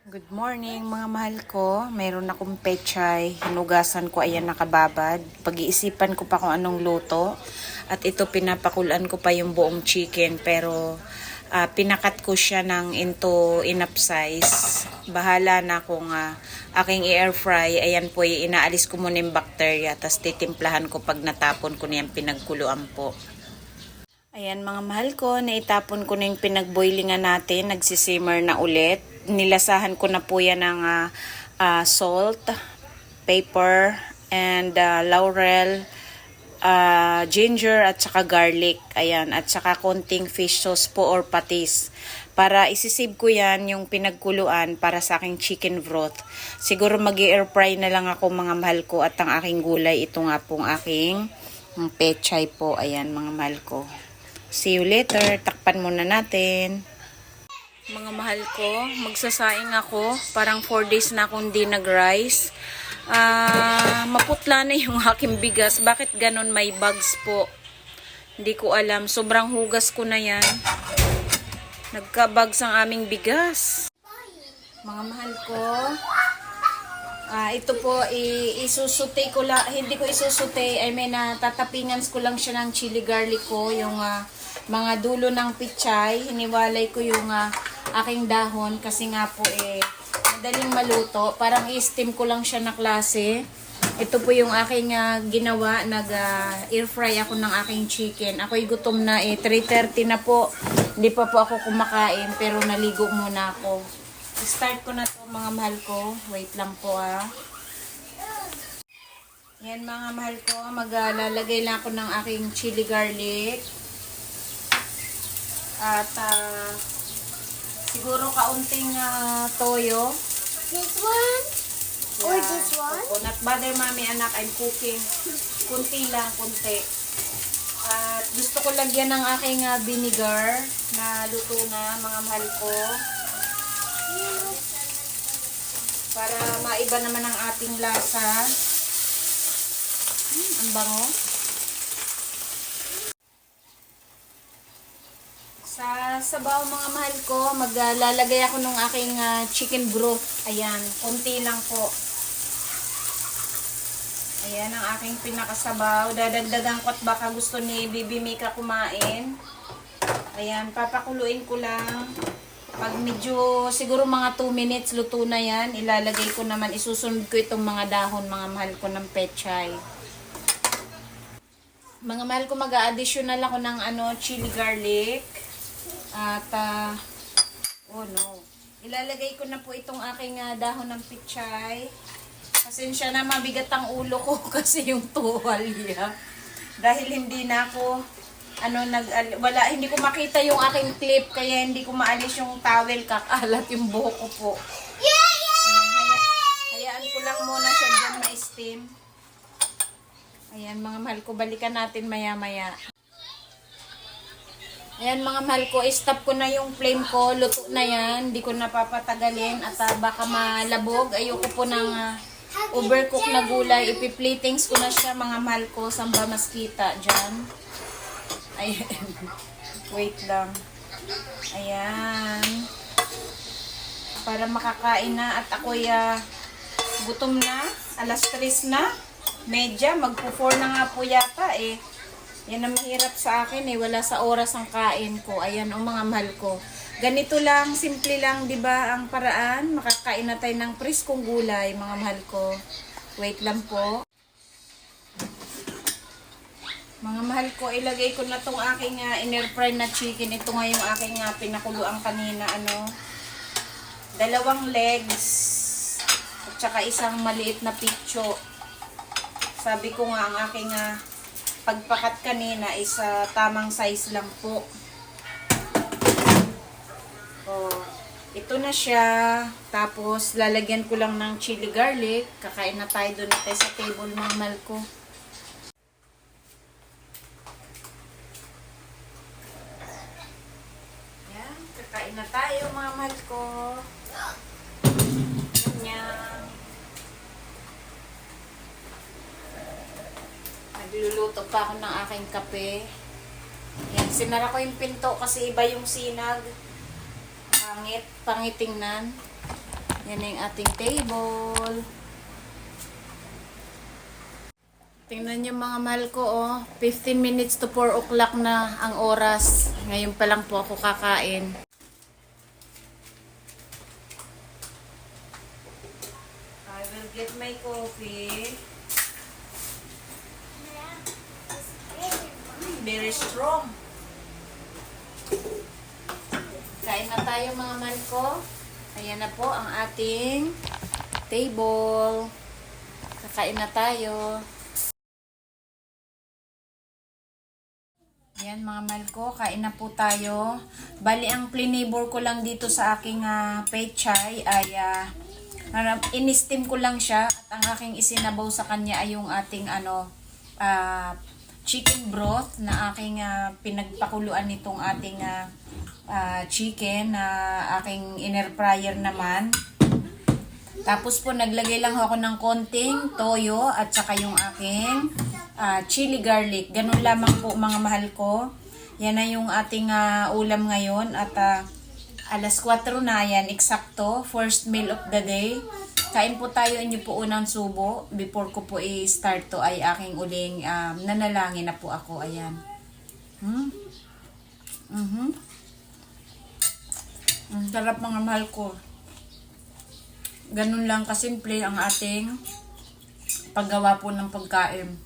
Good morning mga mahal ko. Mayroon akong pechay. Hinugasan ko, ayan nakababad. Pag-iisipan ko pa kung anong luto. At ito pinapakulan ko pa yung buong chicken. Pero pinakat ko siya ng into enough size. Bahala na kung aking i-air fry. Ayan po, inaalis ko muna yung bacteria. Tapos titimplahan ko pag natapon ko na yung pinagkuluan po. Ayan mga mahal ko, naitapon ko na yung pinagboilingan natin, nagsisimmer na ulit. Nilasahan ko na po yan ng salt, pepper, and laurel, ginger at saka garlic. Ayan, at saka konting fish sauce po or patis. Para isisave ko yan yung pinagkuluan para sa aking chicken broth. Siguro mag-air fry na lang ako mga mahal ko at ang aking gulay. Ito nga pong aking pechay po. Ayan mga mahal ko. See you later. Takpan muna natin. Mga mahal ko, magsasaing ako. Parang 4 days na akong di nag-rice. Maputla na yung aking bigas. Bakit ganon may bugs po? Hindi ko alam. Sobrang hugas ko na yan. Nagka-bugs ang aming bigas. Mga mahal ko, ito po, isusute ko lang. Hindi ko isusute. I mean, tatapingan ko lang siya ng chili garlic ko. Yung mga dulo ng pichay, hiniwalay ko yung aking dahon kasi nga po madaling maluto. Parang i-steam ko lang siya na klase. Ito po yung aking ginawa, nag-air fry ako ng aking chicken. Ako'y gutom na 3:30 na po. Hindi pa po ako kumakain pero naligo muna ako. Start ko na to mga mahal ko. Wait lang po Yan mga mahal ko, maglalagay lang ako ng aking chili garlic. At siguro kaunting toyo. This one? Or this one? Not bother mommy anak, I'm cooking. Kunti lang, kunti. At gusto ko lagyan ng aking vinegar na luto na mga mahal ko. Para maiba naman ang ating lasa. Ang bango. Sa sabaw mga mahal ko, maglalagay ako ng aking chicken broth. Ayan, konti lang po. Ayan ang aking pinakasabaw. Dadagdagan ko at baka gusto ni Bibi Mika kumain. Ayan, papakuluin ko lang. Pag medyo, siguro mga 2 minutes, luto na yan. Ilalagay ko naman, isusunod ko itong mga dahon, mga mahal ko ng pechay. Mga mahal ko, mag-a-additional ako ng chili garlic. At, oh no. Ilalagay ko na po itong aking dahon ng pechay. Pasensya na, mabigat ang ulo ko kasi yung tuwalya. Dahil hindi na ako, hindi ko makita yung aking clip, kaya hindi ko maalis yung towel, kakalat yung buhok ko po. Hayaan ko lang muna siya dyan ma-steam. Ayan mga mahal ko, balikan natin maya-maya. Ayan mga mahal ko, stop ko na yung flame ko, luto na yan, hindi ko napapatagalin at baka malabog. Ayoko po ng overcook na gulay, ipiplatings ko na siya mga mahal ko, saan ba mas kita dyan? Ayan, wait lang. Ayan, para makakain na at ako'y gutom na, alas 3 na, medya, magpo-4 na nga po yata Yan ang mahirap sa akin wala sa oras ang kain ko. Ayan mga mahal ko. Ganito lang, simple lang, 'di ba? Ang paraan, makakain na tayo ng preskong gulay, mga mahal ko. Wait lang po. Mga mahal ko, ilagay ko na tong aking in-air fry na chicken. Ito nga yung aking pinakuluan kanina, 2 legs at saka isang maliit na pitso. Sabi ko nga ang aking pagpakat kanina is tamang size lang po. Ito na siya. Tapos lalagyan ko lang ng chili garlic. Kakain na tayo doon sa table mga mahal ko. Yan, kakain na tayo mga mahal ko. Ganyan. Nagluluto pa ako ng aking kape. Yan, sinara ko yung pinto kasi iba yung sinag. Pangitingnan. Yan na yung ating table. Tingnan niyo mga mahal ko, oh. 15 minutes to 4 o'clock na ang oras. Ngayon pa lang po ako kakain. I will get my coffee. Very strong. Kain na tayo mga mahal ko. Ayan na po ang ating table. Kakain na tayo. Ayan mga mahal ko, kain na po tayo. Bali ang plinibor ko lang dito sa aking pechay ay in-steam ko lang siya at ang aking isinabaw sa kanya ay yung ating chicken broth na aking pinagpakuluan nitong ating chicken na aking inner fryer naman. Tapos po naglagay lang ako ng konting toyo at saka yung aking chili garlic. Ganun lamang po mga mahal ko. Yan na yung ating ulam ngayon at alas 4 na yan, eksakto, first meal of the day. Kain po tayo, inyo po unang subo. Before ko po i-start to ay aking uling nanalangin na po ako. Ayan. Ang sarap mga mahal ko. Ganun lang kasimple ang ating paggawa po ng pagkain.